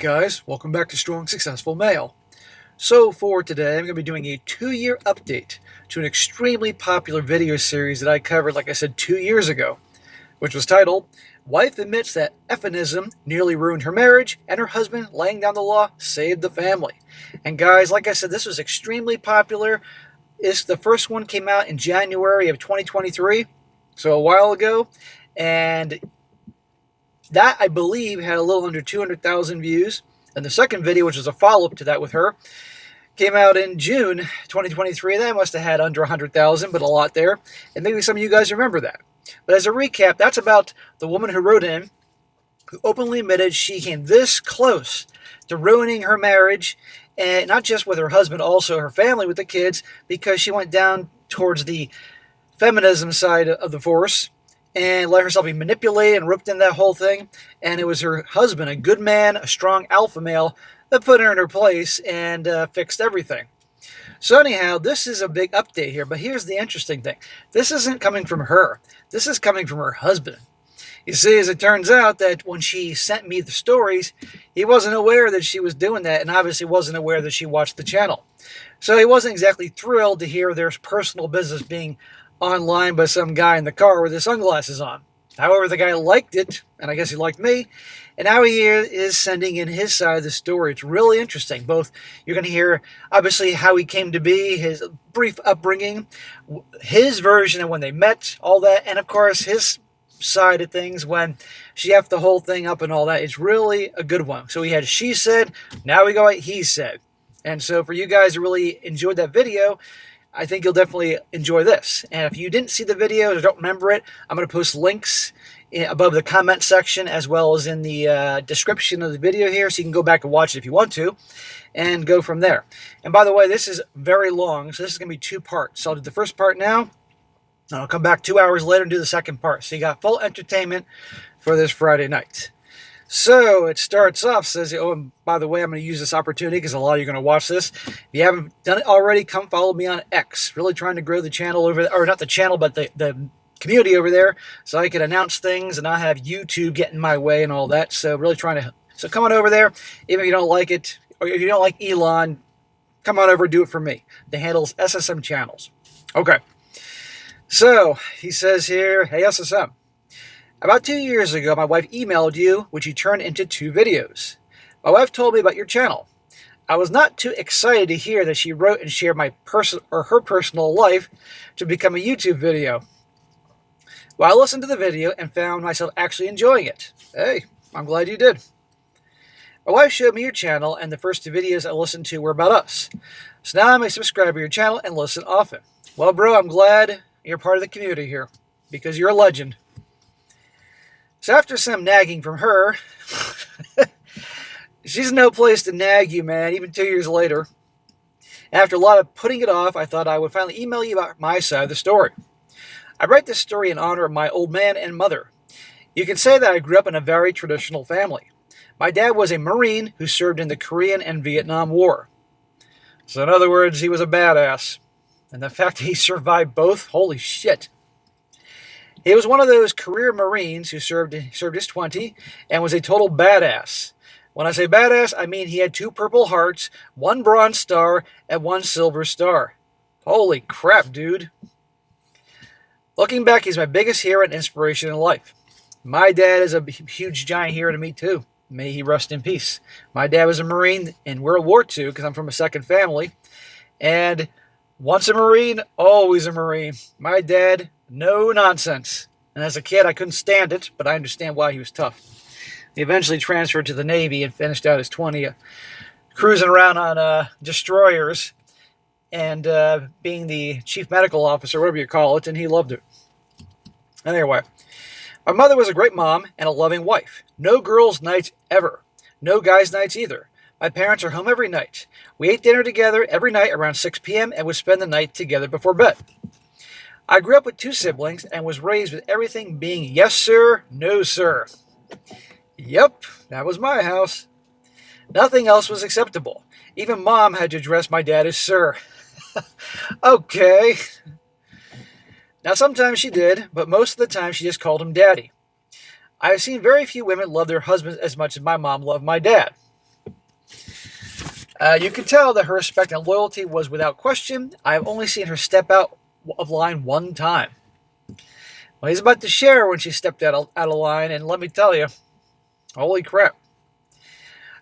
guys, welcome back to Strong Successful Male. So for today, I'm going to be doing a 2-year update to an extremely popular video series that I covered, like I said, 2 years ago, which was titled, Wife Admits That Effenism Nearly Ruined Her Marriage and Her Husband Laying Down the Law Saved the Family. And guys, like I said, this was extremely popular. The first one came out in January of 2023, so a while ago, and that, I believe, had a little under 200,000 views. And the second video, which was a follow-up to that with her, came out in June 2023. That must have had under 100,000, but a lot there. And maybe some of you guys remember that. But as a recap, that's about the woman who wrote in, who openly admitted she came this close to ruining her marriage, and not just with her husband, also her family with the kids, because she went down towards the feminism side of the force and let herself be manipulated and roped in that whole thing. And it was her husband, a good man, a strong alpha male, that put her in her place and fixed everything. So anyhow, this is a big update here, but here's the interesting thing. This isn't coming from her. This is coming from her husband. You see, as it turns out, that when she sent me the stories, he wasn't aware that she was doing that, and obviously wasn't aware that she watched the channel. So he wasn't exactly thrilled to hear their personal business being online by some guy in the car with his sunglasses on. However, the guy liked it, and I guess he liked me, and now he is sending in his side of the story. It's really interesting. Both, you're going to hear, obviously, how he came to be, his brief upbringing, his version of when they met, all that, and of course, his side of things when she effed the whole thing up and all that. It's really a good one. So we had she said, now we go at he said. And so for you guys who really enjoyed that video, I think you'll definitely enjoy this. And if you didn't see the video or don't remember it, I'm going to post links above the comment section as well as in the description of the video here, so you can go back and watch it if you want to and go from there. And by the way, this is very long, so this is going to be 2 parts. So I'll do the first part now, and I'll come back 2 hours later and do the second part. So you got full entertainment for this Friday night. So it starts off, says, oh, and by the way, I'm going to use this opportunity because a lot of you are going to watch this. If you haven't done it already, come follow me on X. Really trying to grow the channel over there, or not the channel, but the community over there, so I can announce things and not have YouTube get in my way and all that. So really trying to, so come on over there. Even if you don't like it, or if you don't like Elon, come on over and do it for me. The handle's SSM Channels. Okay. So he says here, hey SSM. About 2 years ago, my wife emailed you, which you turned into 2 videos. My wife told me about your channel. I was not too excited to hear that she wrote and shared her personal life to become a YouTube video. Well, I listened to the video and found myself actually enjoying it. Hey, I'm glad you did. My wife showed me your channel, and the first 2 videos I listened to were about us. So now I'm a subscriber to your channel and listen often. Well, bro, I'm glad you're part of the community here, because you're a legend. So after some nagging from her, she's no place to nag you, man, even 2 years later. After a lot of putting it off, I thought I would finally email you about my side of the story. I write this story in honor of my old man and mother. You can say that I grew up in a very traditional family. My dad was a Marine who served in the Korean and Vietnam War. So in other words, he was a badass. And the fact that he survived both, holy shit. He was one of those career Marines who served his 20 and was a total badass. When I say badass, I mean he had 2 Purple Hearts, 1 Bronze Star, and 1 Silver Star. Holy crap, dude. Looking back, he's my biggest hero and inspiration in life. My dad is a huge giant hero to me too. May he rest in peace. My dad was a Marine in World War II because I'm from a second family. And once a Marine, always a Marine. My dad, no nonsense. And as a kid, I couldn't stand it, but I understand why he was tough. He eventually transferred to the Navy and finished out his 20, cruising around on destroyers and being the chief medical officer, whatever you call it, and he loved it. Anyway, my mother was a great mom and a loving wife. No girls' nights ever. No guys' nights either. My parents are home every night. We ate dinner together every night around 6 p.m. and would spend the night together before bed. I grew up with 2 siblings and was raised with everything being yes sir, no sir. Yep, that was my house. Nothing else was acceptable. Even Mom had to address my dad as sir. Okay. Now sometimes she did, but most of the time she just called him Daddy. I have seen very few women love their husbands as much as my mom loved my dad. You could tell that her respect and loyalty was without question. I have only seen her step out of line one time. Well, he's about to share when she stepped out of line, and let me tell you, holy crap.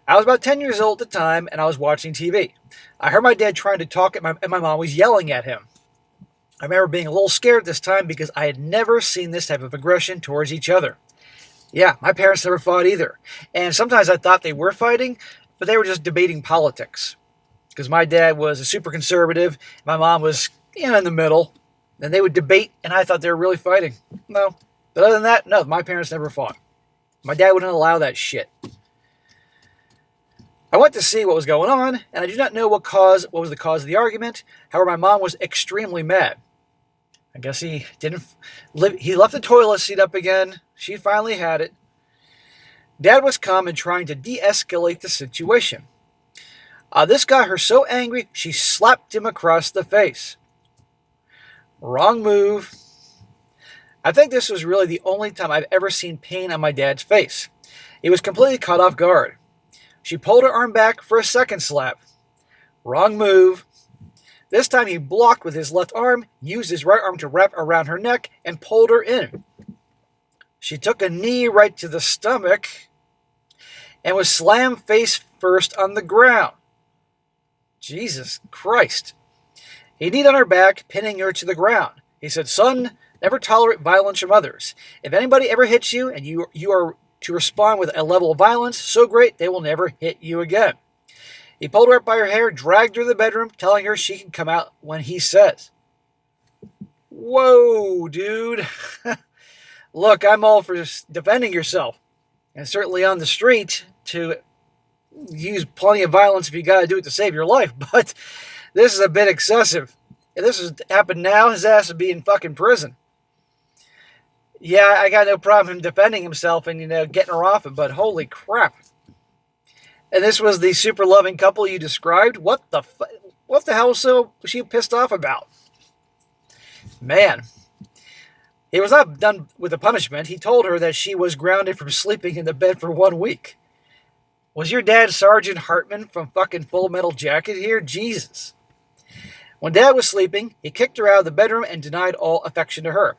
I was about 10 years old at the time, and I was watching TV. I heard my dad trying to talk, and my mom was yelling at him. I remember being a little scared this time because I had never seen this type of aggression towards each other. Yeah, my parents never fought either. And sometimes I thought they were fighting, but they were just debating politics. Because my dad was a super conservative, my mom was in the middle, and they would debate, and I thought they were really fighting. No. But other than that, no, my parents never fought. My dad wouldn't allow that shit. I went to see what was going on, and I do not know what was the cause of the argument. However, my mom was extremely mad. I guess he left the toilet seat up again. She finally had it. Dad was calm and trying to de-escalate the situation. This got her so angry, she slapped him across the face. Wrong move. I think this was really the only time I've ever seen pain on my dad's face. He was completely caught off guard. She pulled her arm back for a second slap. Wrong move. This time he blocked with his left arm, used his right arm to wrap around her neck, and pulled her in. She took a knee right to the stomach and was slammed face first on the ground. Jesus Christ. He kneed on her back, pinning her to the ground. He said, "Son, never tolerate violence from others. If anybody ever hits you and you are to respond with a level of violence so great they will never hit you again." He pulled her up by her hair, dragged her to the bedroom, telling her she can come out when he says. Whoa, dude. Look, I'm all for defending yourself. And certainly on the street to use plenty of violence if you got to do it to save your life. But this is a bit excessive. If this has happened now, his ass would be in fucking prison. Yeah, I got no problem him defending himself and, getting her off it, but holy crap. And this was the super loving couple you described? What the hell was she pissed off about? Man. He was not done with the punishment. He told her that she was grounded from sleeping in the bed for 1 week. Was your dad Sergeant Hartman from fucking Full Metal Jacket here? Jesus. When Dad was sleeping, he kicked her out of the bedroom and denied all affection to her.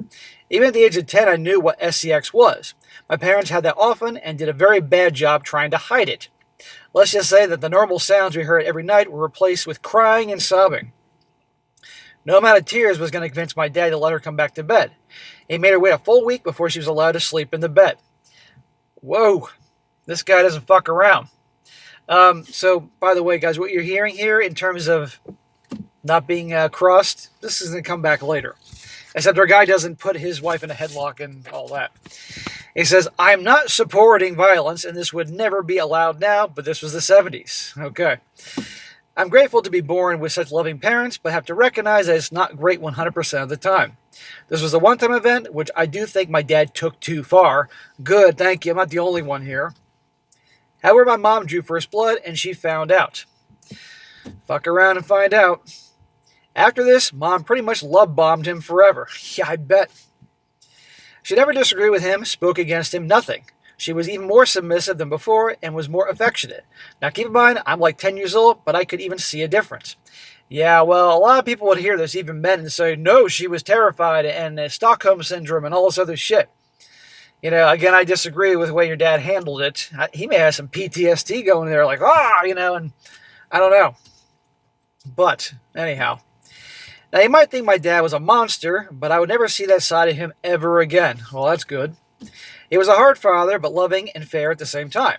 Even at the age of 10, I knew what SCX was. My parents had that often and did a very bad job trying to hide it. Let's just say that the normal sounds we heard every night were replaced with crying and sobbing. No amount of tears was going to convince my dad to let her come back to bed. He made her wait a full week before she was allowed to sleep in the bed. Whoa, this guy doesn't fuck around. So, by the way, guys, what you're hearing here in terms of not being crossed, this is going to come back later. Except our guy doesn't put his wife in a headlock and all that. He says, "I'm not supporting violence, and this would never be allowed now, but this was the 70s. Okay. I'm grateful to be born with such loving parents, but have to recognize that it's not great 100% of the time. This was a one-time event, which I do think my dad took too far. Good, thank you. I'm not the only one here. However, my mom drew first blood, and she found out. Fuck around and find out. After this, Mom pretty much love-bombed him forever. Yeah, I bet. She never disagreed with him, spoke against him, nothing. She was even more submissive than before and was more affectionate. Now keep in mind, I'm like 10 years old, but I could even see a difference. Yeah, well, a lot of people would hear this, even men, and say, no, she was terrified and Stockholm Syndrome and all this other shit. Again, I disagree with the way your dad handled it. He may have some PTSD going there, like, and I don't know. But, anyhow. Now, you might think my dad was a monster, but I would never see that side of him ever again. Well, that's good. He was a hard father, but loving and fair at the same time.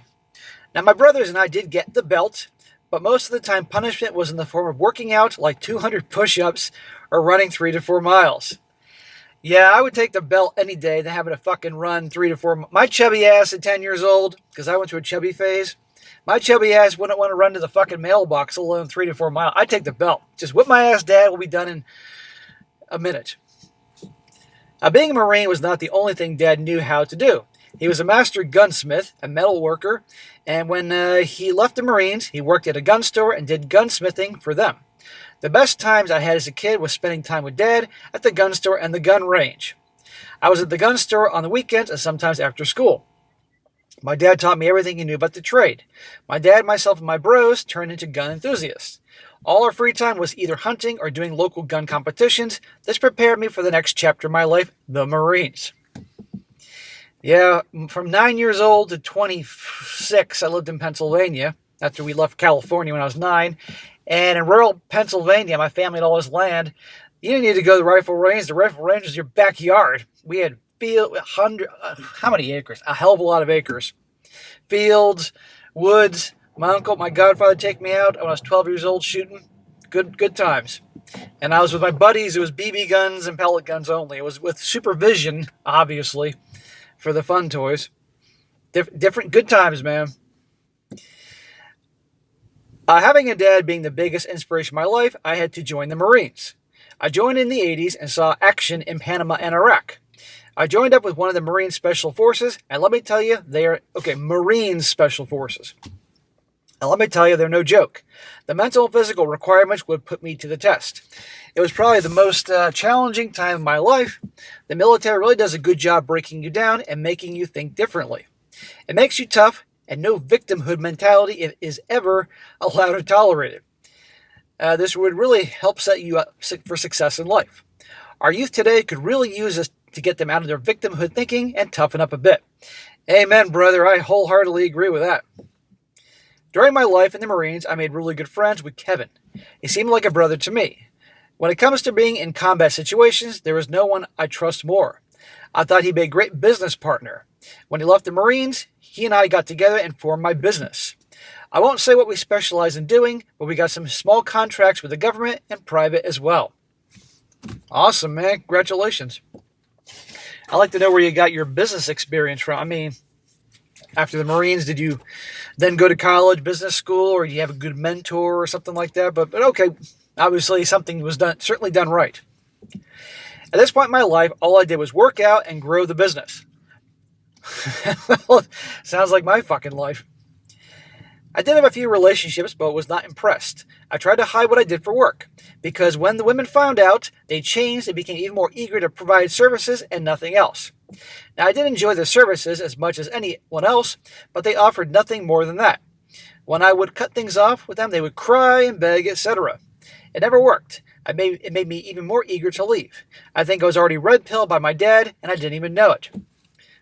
Now, my brothers and I did get the belt, but most of the time punishment was in the form of working out like 200 push-ups or running 3 to 4 miles. Yeah, I would take the belt any day than having to fucking run 3 to 4 miles. My chubby ass at 10 years old, because I went through a chubby phase, my chubby ass wouldn't want to run to the fucking mailbox alone 3 to 4 miles. I'd take the belt. Just whip my ass, Dad. We'll be done in a minute. Being a Marine was not the only thing Dad knew how to do. He was a master gunsmith, a metal worker, and when he left the Marines, he worked at a gun store and did gunsmithing for them. The best times I had as a kid was spending time with Dad at the gun store and the gun range. I was at the gun store on the weekends and sometimes after school. My dad taught me everything he knew about the trade. My dad, myself, and my bros turned into gun enthusiasts. All our free time was either hunting or doing local gun competitions. This prepared me for the next chapter of my life, the Marines. Yeah, from 9 years old to 26, I lived in Pennsylvania after we left California when I was 9. And in rural Pennsylvania, my family had all this land. You didn't need to go to the rifle range. The rifle range was your backyard. We had how many acres? A hell of a lot of acres. Fields, woods. My godfather take me out when I was 12 years old shooting. Good times. And I was with my buddies. It was BB guns and pellet guns only. It was with supervision, obviously, for the fun toys. Different good times, man. Having a dad being the biggest inspiration of my life, I had to join the Marines. I joined in the 80s and saw action in Panama and Iraq. I joined up with one of the Marine Special Forces, and let me tell you, Marine Special Forces. And let me tell you, they're no joke. The mental and physical requirements would put me to the test. It was probably the most challenging time of my life. The military really does a good job breaking you down and making you think differently. It makes you tough, and no victimhood mentality is ever allowed or tolerated. This would really help set you up for success in life. Our youth today could really use this to get them out of their victimhood thinking and toughen up a bit. Amen, brother. I wholeheartedly agree with that. During my life in the Marines, I made really good friends with Kevin. He seemed like a brother to me. When it comes to being in combat situations, there is no one I trust more. I thought he'd be a great business partner. When he left the Marines, he and I got together and formed my business. I won't say what we specialize in doing, but we got some small contracts with the government and private as well. Awesome, man. Congratulations. I'd like to know where you got your business experience from. I mean, after the Marines, did you then go to college, business school, or do you have a good mentor or something like that? But okay, obviously something was certainly done right. At this point in my life, all I did was work out and grow the business. Well, sounds like my fucking life. I did have a few relationships, but was not impressed. I tried to hide what I did for work, because when the women found out, they changed and became even more eager to provide services and nothing else. Now, I did enjoy their services as much as anyone else, but they offered nothing more than that. When I would cut things off with them, they would cry and beg, etc. It never worked. It made me even more eager to leave. I think I was already red-pilled by my dad, and I didn't even know it.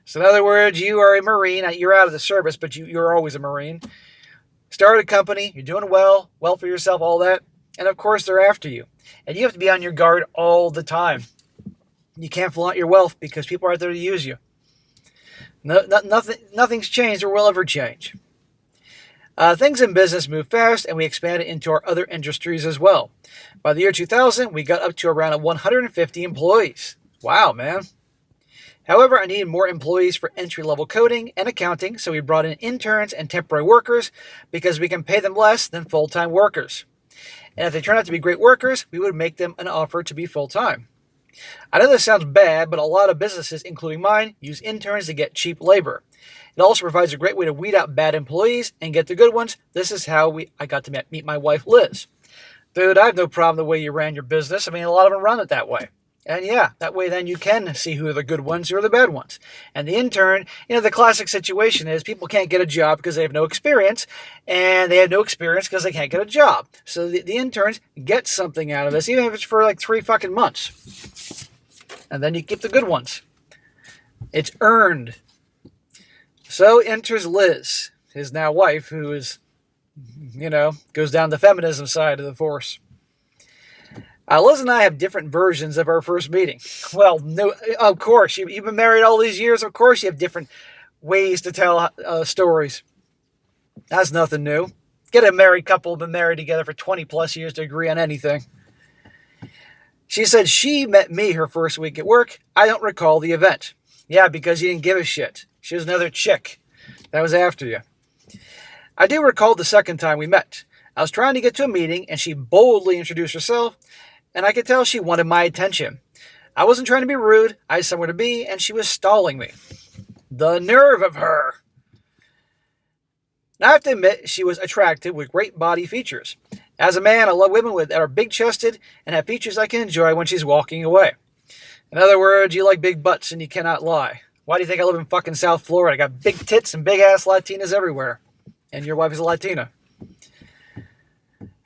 So in other words, you are a Marine. You're out of the service, but you're always a Marine. Started a company, you're doing well for yourself, all that. And of course, they're after you. And you have to be on your guard all the time. You can't flaunt your wealth because people are out there to use you. Nothing's changed or will ever change. Things in business move fast, and we expanded into our other industries as well. By the year 2000, we got up to around 150 employees. Wow, man. However, I needed more employees for entry-level coding and accounting, so we brought in interns and temporary workers because we can pay them less than full-time workers. And if they turn out to be great workers, we would make them an offer to be full-time. I know this sounds bad, but a lot of businesses, including mine, use interns to get cheap labor. It also provides a great way to weed out bad employees and get the good ones. This is how I got to meet my wife, Liz. Dude, I have no problem the way you ran your business. I mean, a lot of them run it that way. And yeah, that way then you can see who are the good ones, who are the bad ones. And the intern, the classic situation is people can't get a job because they have no experience, and they have no experience because they can't get a job. So the interns get something out of this, even if it's for like 3 fucking months. And then you get the good ones. It's earned. So enters Liz, his now wife, who is, goes down the feminism side of the force. Liz and I have different versions of our first meeting. Well, no, of course. You've been married all these years. Of course you have different ways to tell stories. That's nothing new. Get a married couple been married together for 20 plus years to agree on anything. She said she met me her first week at work. I don't recall the event. Yeah, because you didn't give a shit. She was another chick that was after you. I do recall the second time we met. I was trying to get to a meeting, and she boldly introduced herself, and I could tell she wanted my attention. I wasn't trying to be rude. I had somewhere to be, and she was stalling me. The nerve of her. Now, I have to admit, she was attractive with great body features. As a man, I love women that are big-chested and have features I can enjoy when she's walking away. In other words, you like big butts and you cannot lie. Why do you think I live in fucking South Florida? I got big tits and big ass Latinas everywhere. And your wife is a Latina.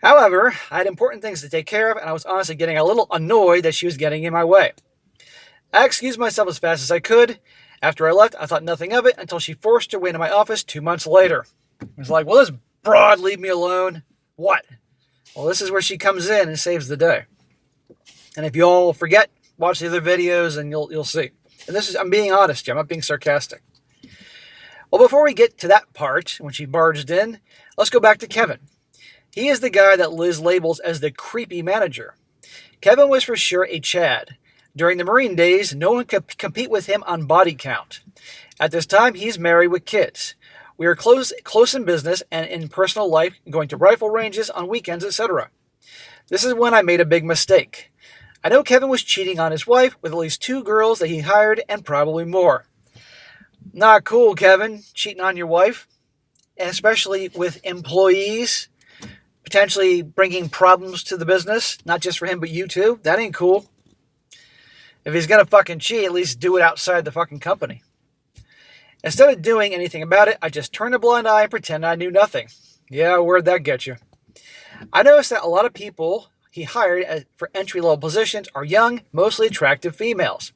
However, I had important things to take care of, and I was honestly getting a little annoyed that she was getting in my way. I excused myself as fast as I could. After I left, I thought nothing of it until she forced her way into my office 2 months later. I was like, will this broad leave me alone? What? Well, this is where she comes in and saves the day. And if you all forget, watch the other videos and you'll see. And I'm being honest, I'm not being sarcastic. Well, before we get to that part, when she barged in, let's go back to Kevin. He is the guy that Liz labels as the creepy manager. Kevin was for sure a Chad. During the Marine days, no one could compete with him on body count. At this time, he's married with kids. We are close in business and in personal life, going to rifle ranges on weekends, etc. This is when I made a big mistake. I know Kevin was cheating on his wife with at least 2 girls that he hired and probably more. Not cool, Kevin, cheating on your wife, especially with employees, potentially bringing problems to the business, not just for him, but you too. That ain't cool. If he's going to fucking cheat, at least do it outside the fucking company. Instead of doing anything about it, I just turned a blind eye and pretend I knew nothing. Yeah, where'd that get you? I noticed that a lot of people he hired for entry-level positions are young, mostly attractive females.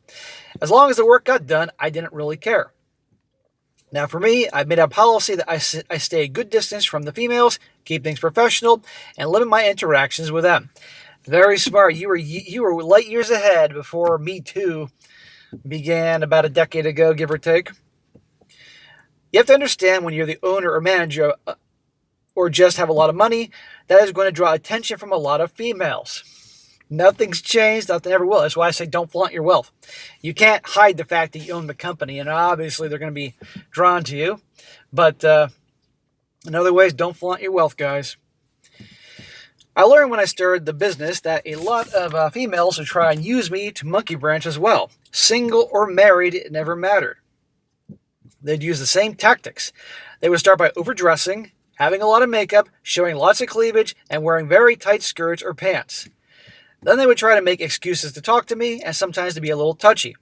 As long as the work got done, I didn't really care. Now for me, I've made a policy that I stay a good distance from the females, keep things professional, and limit my interactions with them. Very smart. You were light years ahead before Me Too began about a decade ago, give or take. You have to understand when you're the owner or manager or just have a lot of money, that is going to draw attention from a lot of females. Nothing's changed, nothing ever will. That's why I say don't flaunt your wealth. You can't hide the fact that you own the company, and obviously they're going to be drawn to you. But in other ways, don't flaunt your wealth, guys. I learned when I started the business that a lot of females would try and use me to monkey branch as well. Single or married, it never mattered. They'd use the same tactics. They would start by overdressing, having a lot of makeup, showing lots of cleavage, and wearing very tight skirts or pants. Then they would try to make excuses to talk to me and sometimes to be a little touchy.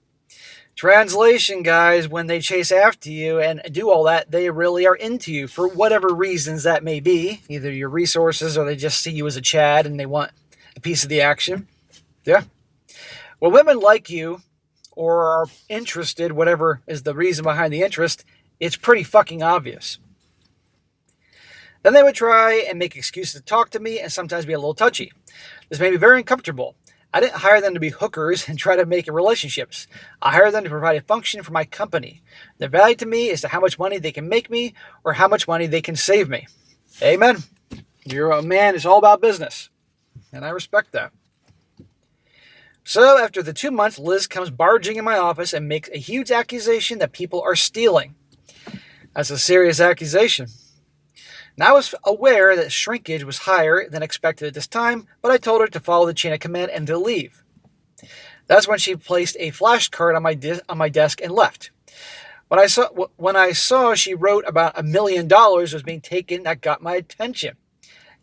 Translation, guys, when they chase after you and do all that, they really are into you for whatever reasons that may be. Either your resources or they just see you as a Chad and they want a piece of the action. Yeah. When women like you or are interested, whatever is the reason behind the interest, it's pretty fucking obvious. Then they would try and make excuses to talk to me and sometimes be a little touchy. This made me very uncomfortable. I didn't hire them to be hookers and try to make relationships. I hired them to provide a function for my company. Their value to me is to how much money they can make me or how much money they can save me. Amen. You're a man. It's all about business. And I respect that. So after the 2 months, Liz comes barging in my office and makes a huge accusation that people are stealing. That's a serious accusation. Now I was aware that shrinkage was higher than expected at this time, but I told her to follow the chain of command and to leave. That's when she placed a flashcard on my desk and left. When I saw she wrote about $1 million was being taken, that got my attention.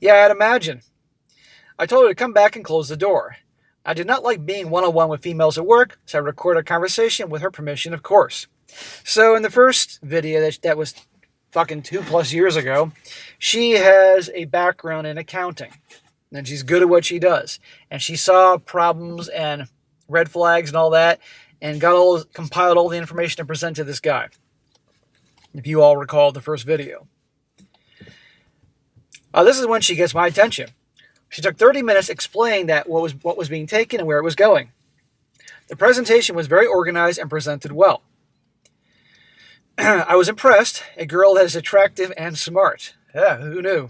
Yeah, I'd imagine. I told her to come back and close the door. I did not like being one-on-one with females at work, so I recorded a conversation with her permission, of course. So in the first video that was fucking 2+ years ago, she has a background in accounting. And she's good at what she does. And she saw problems and red flags and all that, and compiled all the information to present to this guy. If you all recall the first video. This is when she gets my attention. She took 30 minutes explaining that what was being taken and where it was going. The presentation was very organized and presented well. I was impressed. A girl that is attractive and smart. Yeah, who knew?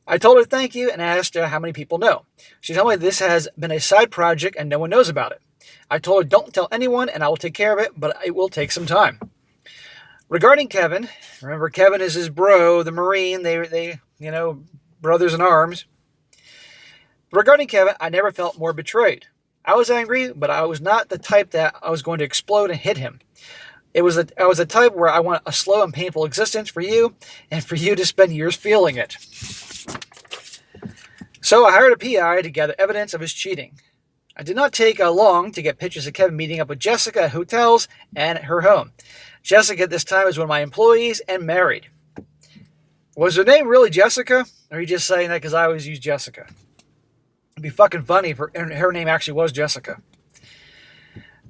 I told her thank you and asked her how many people know. She told me this has been a side project and no one knows about it. I told her don't tell anyone and I will take care of it, but it will take some time. Regarding Kevin, remember Kevin is his bro, the Marine, they brothers in arms. Regarding Kevin, I never felt more betrayed. I was angry, but I was not the type that I was going to explode and hit him. I was the type where I want a slow and painful existence for you, and for you to spend years feeling it. So I hired a PI to gather evidence of his cheating. I did not take long to get pictures of Kevin meeting up with Jessica at hotels and at her home. Jessica at this time was one of my employees and married. Was her name really Jessica? Or are you just saying that because I always use Jessica? It'd be fucking funny if her name actually was Jessica.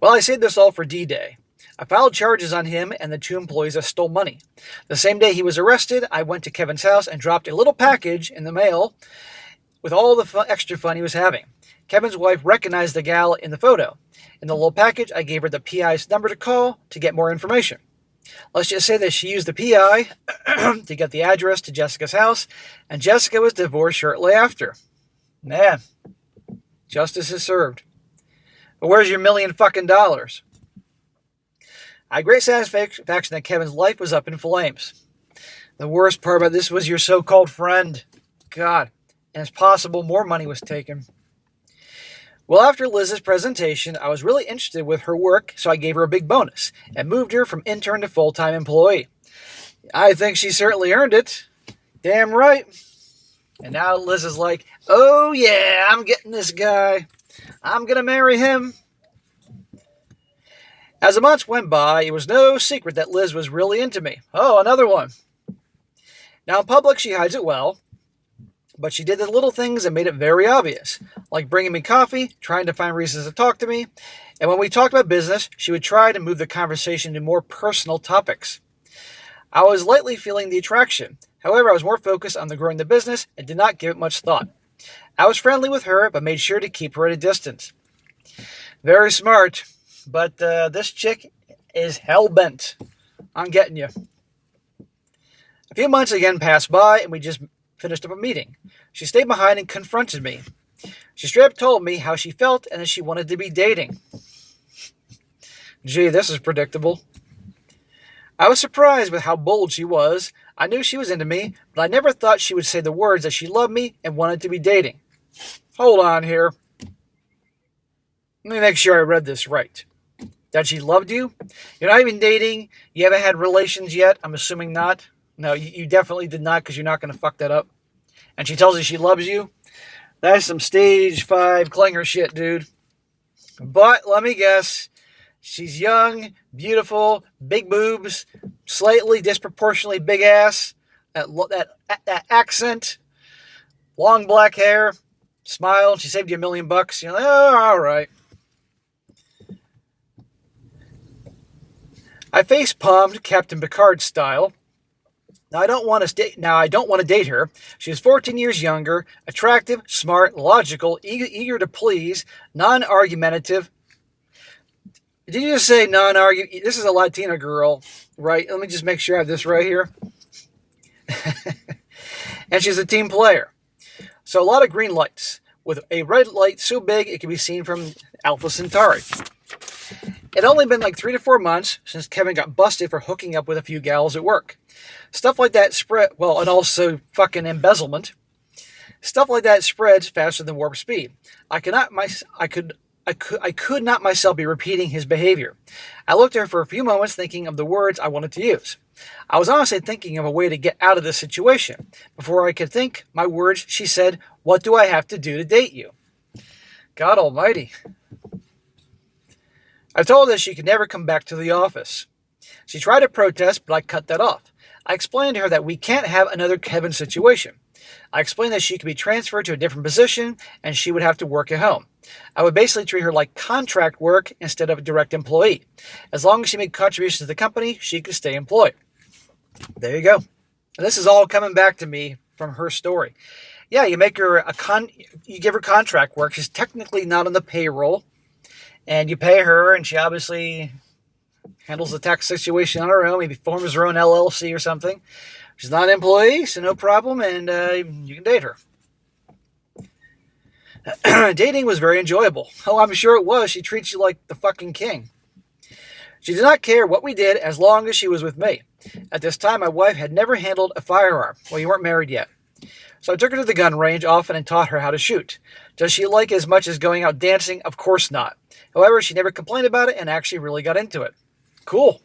Well, I saved this all for D-Day. I filed charges on him and the 2 employees that stole money. The same day he was arrested, I went to Kevin's house and dropped a little package in the mail with all the extra fun he was having. Kevin's wife recognized the gal in the photo. In the little package, I gave her the PI's number to call to get more information. Let's just say that she used the PI to get the address to Jessica's house, and Jessica was divorced shortly after. Man, justice is served. But where's your $1 million fucking dollars? I had great satisfaction that Kevin's life was up in flames. The worst part about this was your so-called friend. God, and it's possible more money was taken. Well, after Liz's presentation, I was really interested with her work, so I gave her a big bonus and moved her from intern to full-time employee. I think she certainly earned it. Damn right. And now Liz is like, oh yeah, I'm getting this guy. I'm going to marry him. As the months went by, it was no secret that Liz was really into me. Oh, another one. Now in public, she hides it well. But she did the little things that made it very obvious, like bringing me coffee, trying to find reasons to talk to me, and when we talked about business, she would try to move the conversation to more personal topics. I was lightly feeling the attraction. However, I was more focused on the growing the business and did not give it much thought. I was friendly with her, but made sure to keep her at a distance. Very smart, but this chick is hell-bent on getting you. A few months again passed by, and we just finished up a meeting. She stayed behind and confronted me. She straight up told me how she felt and that she wanted to be dating. Gee, this is predictable. I was surprised with how bold she was. I knew she was into me, but I never thought she would say the words that she loved me and wanted to be dating. Hold on here. Let me make sure I read this right. That she loved you? You're not even dating? You haven't had relations yet? I'm assuming not. No, you definitely did not, because you're not going to fuck that up. And she tells you she loves you? That's some stage 5 clinger shit, dude. But let me guess. She's young, beautiful, big boobs, slightly disproportionately big ass, that accent, long black hair, smile. She saved you $1 million. You're like, oh, all right. I face palmed Captain Picard style. Now I don't want to date her. She is 14 years younger, attractive, smart, logical, eager to please, non-argumentative. Did you just say non-argument? This is a Latina girl, right? Let me just make sure I have this right here. And she's a team player. So a lot of green lights, with a red light so big it can be seen from Alpha Centauri. It had only been like 3 to 4 months since Kevin got busted for hooking up with a few gals at work. Stuff like that spread, well, and also fucking embezzlement. Stuff like that spreads faster than warp speed. I could not myself be repeating his behavior. I looked at her for a few moments thinking of the words I wanted to use. I was honestly thinking of a way to get out of this situation. Before I could think my words, she said, "What do I have to do to date you?" God almighty. I told her she could never come back to the office. She tried to protest, but I cut that off. I explained to her that we can't have another Kevin situation. I explained that she could be transferred to a different position and she would have to work at home. I would basically treat her like contract work instead of a direct employee. As long as she made contributions to the company, she could stay employed. There you go. And this is all coming back to me from her story. Yeah, you make her you give her contract work. She's technically not on the payroll. And you pay her, and she obviously handles the tax situation on her own, maybe forms her own LLC or something. She's not an employee, so no problem, and you can date her. Dating was very enjoyable. Oh, I'm sure it was. She treats you like the fucking king. She did not care what we did as long as she was with me. At this time, my wife had never handled a firearm. Well, you weren't married yet. So I took her to the gun range often and taught her how to shoot. Does she like it as much as going out dancing? Of course not. However, she never complained about it and actually really got into it. Cool.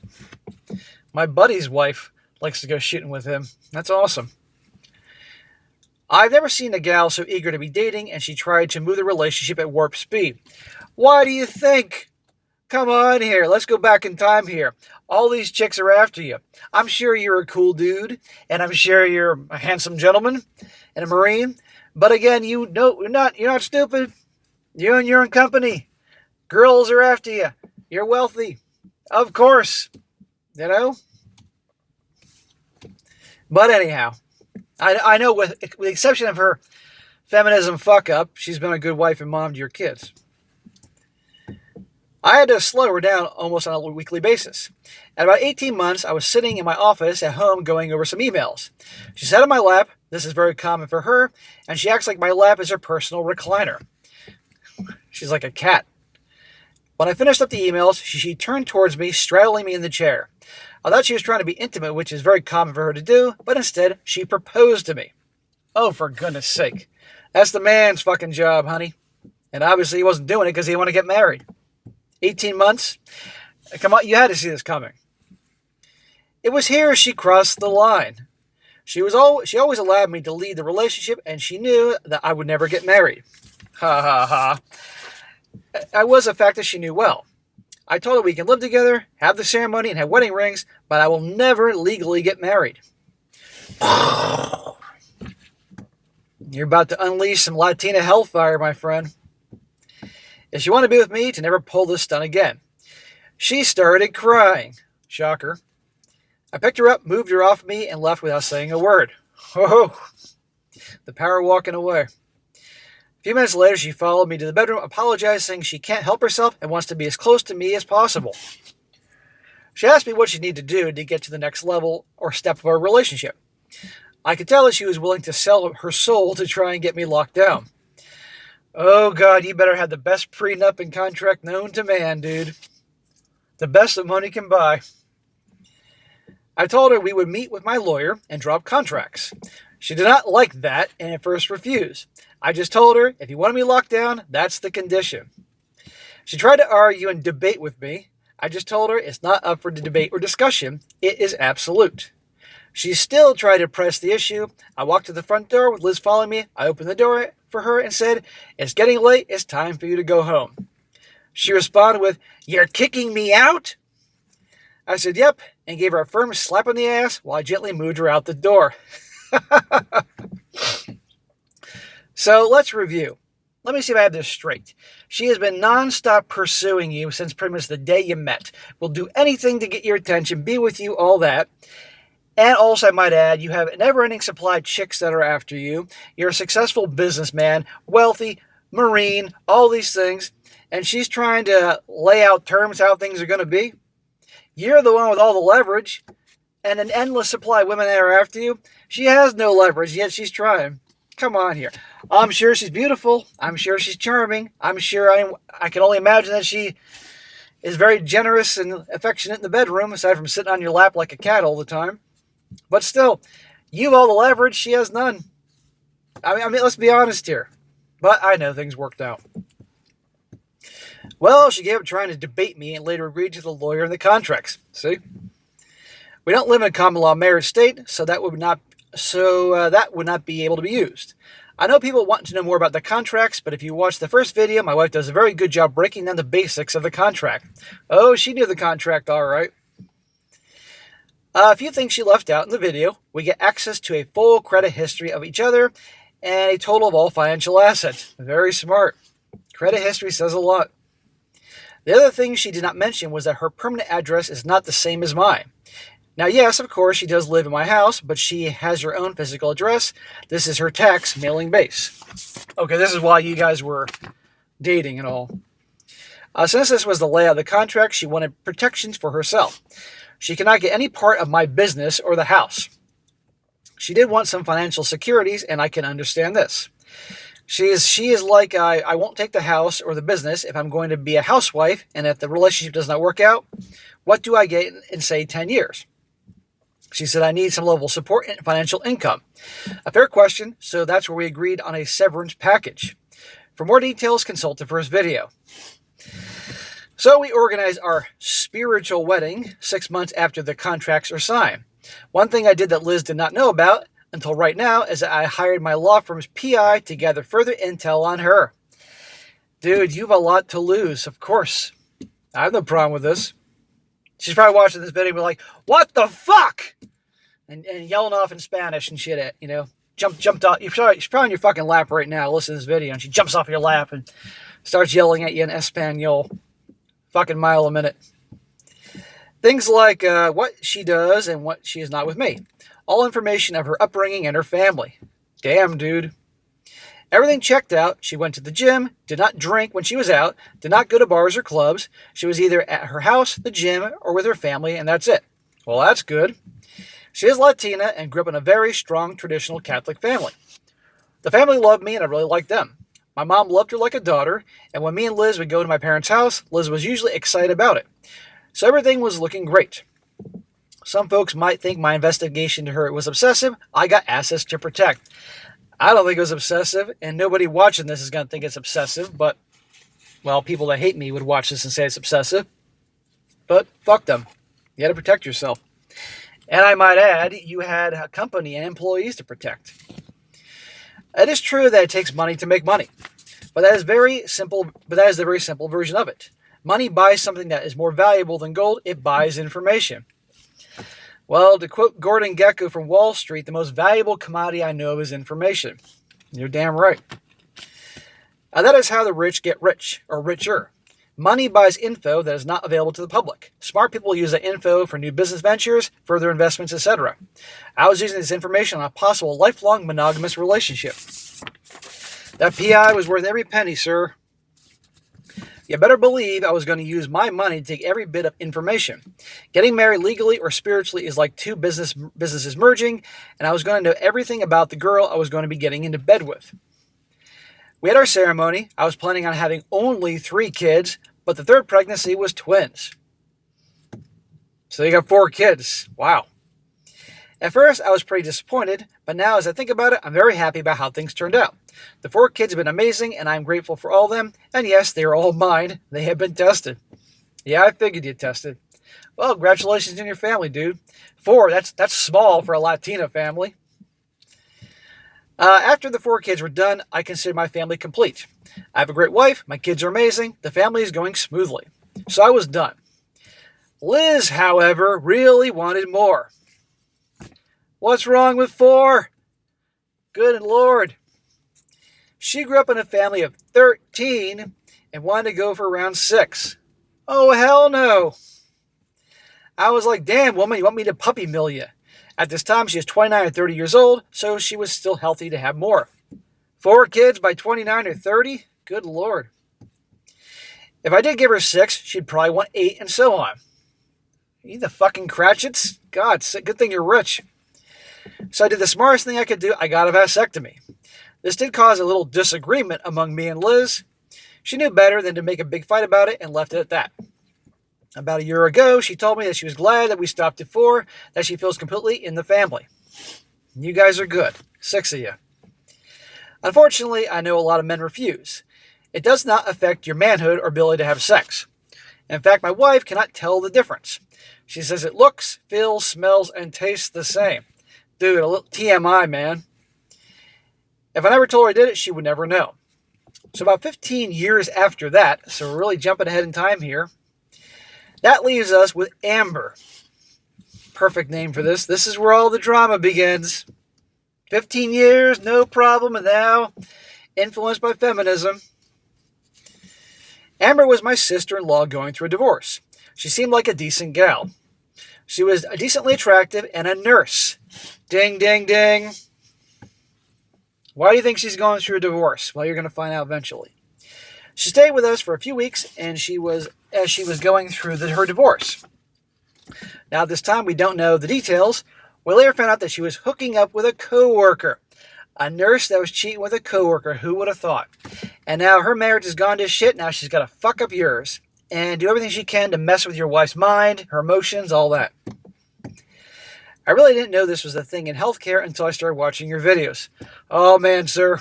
My buddy's wife likes to go shooting with him. That's awesome. I've never seen a gal so eager to be dating, and she tried to move the relationship at warp speed. Why do you think? Come on here, let's go back in time here. All these chicks are after you. I'm sure you're a cool dude, and I'm sure you're a handsome gentleman and a Marine. But again, you're not stupid. You and your own company. Girls are after you. You're wealthy. Of course. You know? But anyhow, I know with the exception of her feminism fuck up, she's been a good wife and mom to your kids. I had to slow her down almost on a weekly basis. At about 18 months, I was sitting in my office at home going over some emails. She sat on my lap. This is very common for her, and she acts like my lap is her personal recliner. She's like a cat. When I finished up the emails, she turned towards me, straddling me in the chair. I thought she was trying to be intimate, which is very common for her to do, but instead, she proposed to me. Oh, for goodness sake. That's the man's fucking job, honey. And obviously he wasn't doing it because he wanted to get married. 18 months? Come on, you had to see this coming. It was here she crossed the line. She always allowed me to lead the relationship, and she knew that I would never get married. Ha ha ha. I was a fact that she knew well. I told her we can live together, have the ceremony, and have wedding rings, but I will never legally get married. You're about to unleash some Latina hellfire, my friend. If she wanted to be with me, to never pull this stunt again. She started crying. Shocker. I picked her up, moved her off me, and left without saying a word. Oh, the power walking away. A few minutes later, she followed me to the bedroom, apologized, saying she can't help herself and wants to be as close to me as possible. She asked me what she needed to do to get to the next level or step of our relationship. I could tell that she was willing to sell her soul to try and get me locked down. Oh, God, you better have the best prenup and contract known to man, dude. The best that money can buy. I told her we would meet with my lawyer and drop contracts. She did not like that and at first refused. I just told her, if you want me locked down, that's the condition. She tried to argue and debate with me. I just told her it's not up for debate or discussion. It is absolute. She still tried to press the issue. I walked to the front door with Liz following me. I opened the door for her and said, it's getting late. It's time for you to go home. She responded with, you're kicking me out? I said, yep, and gave her a firm slap on the ass while I gently moved her out the door. So let's review. Let me see if I have this straight. She has been nonstop pursuing you since pretty much the day you met. Will do anything to get your attention, be with you, all that. And also, I might add, you have a never-ending supply of chicks that are after you. You're a successful businessman, wealthy, Marine, all these things. And she's trying to lay out terms how things are going to be. You're the one with all the leverage and an endless supply of women that are after you. She has no leverage, yet she's trying. Come on here. I'm sure she's beautiful. I'm sure she's charming. I'm sure I can only imagine that she is very generous and affectionate in the bedroom, aside from sitting on your lap like a cat all the time. But still, you have all the leverage. She has none. I mean, let's be honest here. But I know things worked out. Well, she gave up trying to debate me and later agreed to the lawyer and the contracts. See? We don't live in a common law marriage state, so that would not be able to be used. I know people want to know more about the contracts, but if you watch the first video, my wife does a very good job breaking down the basics of the contract. Oh, she knew the contract all right. A few things she left out in the video. We get access to a full credit history of each other and a total of all financial assets. Very smart. Credit history says a lot. The other thing she did not mention was that her permanent address is not the same as mine. Now, yes, of course, she does live in my house, but she has her own physical address. This is her tax mailing base. Okay, this is why you guys were dating and all. Since this was the layout of the contract, she wanted protections for herself. She cannot get any part of my business or the house. She did want some financial securities, and I can understand this. She is like, I won't take the house or the business if I'm going to be a housewife, and if the relationship does not work out, what do I get in, say, 10 years? She said, I need some level of support and financial income. A fair question, so that's where we agreed on a severance package. For more details, consult the first video. So we organized our spiritual wedding 6 months after the contracts are signed. One thing I did that Liz did not know about, until right now, as I hired my law firm's PI to gather further intel on her. Dude, you have a lot to lose, of course. I have no problem with this. She's probably watching this video and be like, what the fuck? And yelling off in Spanish and shit, jumped off. She's probably on your fucking lap right now, listening to this video, and she jumps off your lap and starts yelling at you in Espanol. Fucking mile a minute. Things like what she does and what she is not with me. All information of her upbringing and her family. Damn, dude. Everything checked out. She went to the gym, did not drink when she was out, did not go to bars or clubs. She was either at her house, the gym, or with her family, and that's it. Well, that's good. She is Latina and grew up in a very strong traditional Catholic family. The family loved me and I really liked them. My mom loved her like a daughter, and when me and Liz would go to my parents' house, Liz was usually excited about it. So everything was looking great. Some folks might think my investigation to her was obsessive. I got assets to protect. I don't think it was obsessive, and nobody watching this is going to think it's obsessive, but, well, people that hate me would watch this and say it's obsessive. But fuck them. You got to protect yourself. And I might add, you had a company and employees to protect. It is true that it takes money to make money, but that is very simple. But that is the very simple version of it. Money buys something that is more valuable than gold. It buys information. Well, to quote Gordon Gekko from Wall Street, the most valuable commodity I know is information. You're damn right. That is how the rich get rich, or richer. Money buys info that is not available to the public. Smart people use that info for new business ventures, further investments, etc. I was using this information on a possible lifelong monogamous relationship. That PI was worth every penny, sir. You better believe I was going to use my money to take every bit of information. Getting married legally or spiritually is like two businesses merging, and I was going to know everything about the girl I was going to be getting into bed with. We had our ceremony. I was planning on having only 3 kids, but the third pregnancy was twins. So you got 4 kids. Wow. At first, I was pretty disappointed, but now as I think about it, I'm very happy about how things turned out. The 4 kids have been amazing, and I'm grateful for all of them. And yes, they are all mine. They have been tested. Yeah, I figured you tested. Well, congratulations on your family, dude. 4, that's small for a Latina family. After the 4 kids were done, I consider my family complete. I have a great wife. My kids are amazing. The family is going smoothly. So I was done. Liz, however, really wanted more. What's wrong with 4? Good Lord. She grew up in a family of 13 and wanted to go for around 6. Oh, hell no. I was like, damn, woman, you want me to puppy mill you? At this time, she was 29 or 30 years old, so she was still healthy to have more. 4 kids by 29 or 30? Good Lord. If I did give her 6, she'd probably want 8 and so on. You the fucking Cratchits? God, good thing you're rich. So I did the smartest thing I could do. I got a vasectomy. This did cause a little disagreement among me and Liz. She knew better than to make a big fight about it and left it at that. About a year ago, she told me that she was glad that we stopped at 4, that she feels completely in the family. You guys are good. 6 of you. Unfortunately, I know a lot of men refuse. It does not affect your manhood or ability to have sex. In fact, my wife cannot tell the difference. She says it looks, feels, smells, and tastes the same. Dude, a little TMI, man. If I never told her I did it, she would never know. So about 15 years after that, so we're really jumping ahead in time here, that leaves us with Amber. Perfect name for this. This is where all the drama begins. 15 years, no problem, and now influenced by feminism. Amber was my sister-in-law going through a divorce. She seemed like a decent gal. She was decently attractive and a nurse. Ding, ding, ding. Why do you think she's going through a divorce? Well, you're going to find out eventually. She stayed with us for a few weeks, and as she was going through her divorce. Now, this time, we don't know the details. We later found out that she was hooking up with a coworker. A nurse that was cheating with a coworker. Who would have thought? And now her marriage has gone to shit. Now she's got to fuck up yours. And do everything she can to mess with your wife's mind, her emotions, all that. I really didn't know this was a thing in healthcare until I started watching your videos. Oh, man, sir.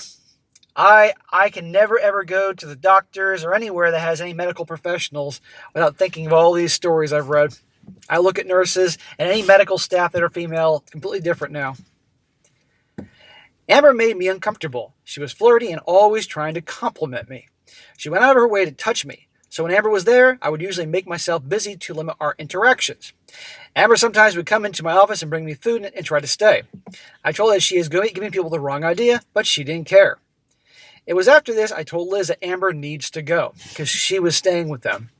I can never, ever go to the doctors or anywhere that has any medical professionals without thinking of all these stories I've read. I look at nurses and any medical staff that are female, completely different now. Amber made me uncomfortable. She was flirty and always trying to compliment me. She went out of her way to touch me, so when Amber was there, I would usually make myself busy to limit our interactions. Amber sometimes would come into my office and bring me food and try to stay. I told her that she is giving people the wrong idea, but she didn't care. It was after this I told Liz that Amber needs to go, because she was staying with them.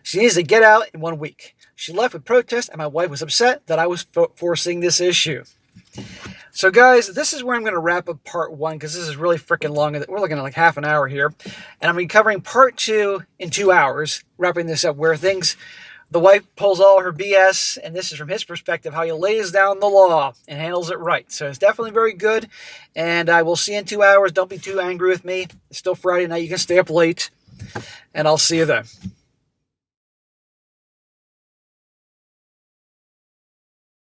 She needs to get out in 1 week. She left with protest, and my wife was upset that I was forcing this issue. So guys, this is where I'm going to wrap up part 1, because this is really freaking long. We're looking at like half an hour here. And I'm going to be covering part 2 in 2 hours, wrapping this up where the wife pulls all her BS, and this is from his perspective, how he lays down the law and handles it right. So it's definitely very good, and I will see you in 2 hours. Don't be too angry with me. It's still Friday night. You can stay up late, and I'll see you then.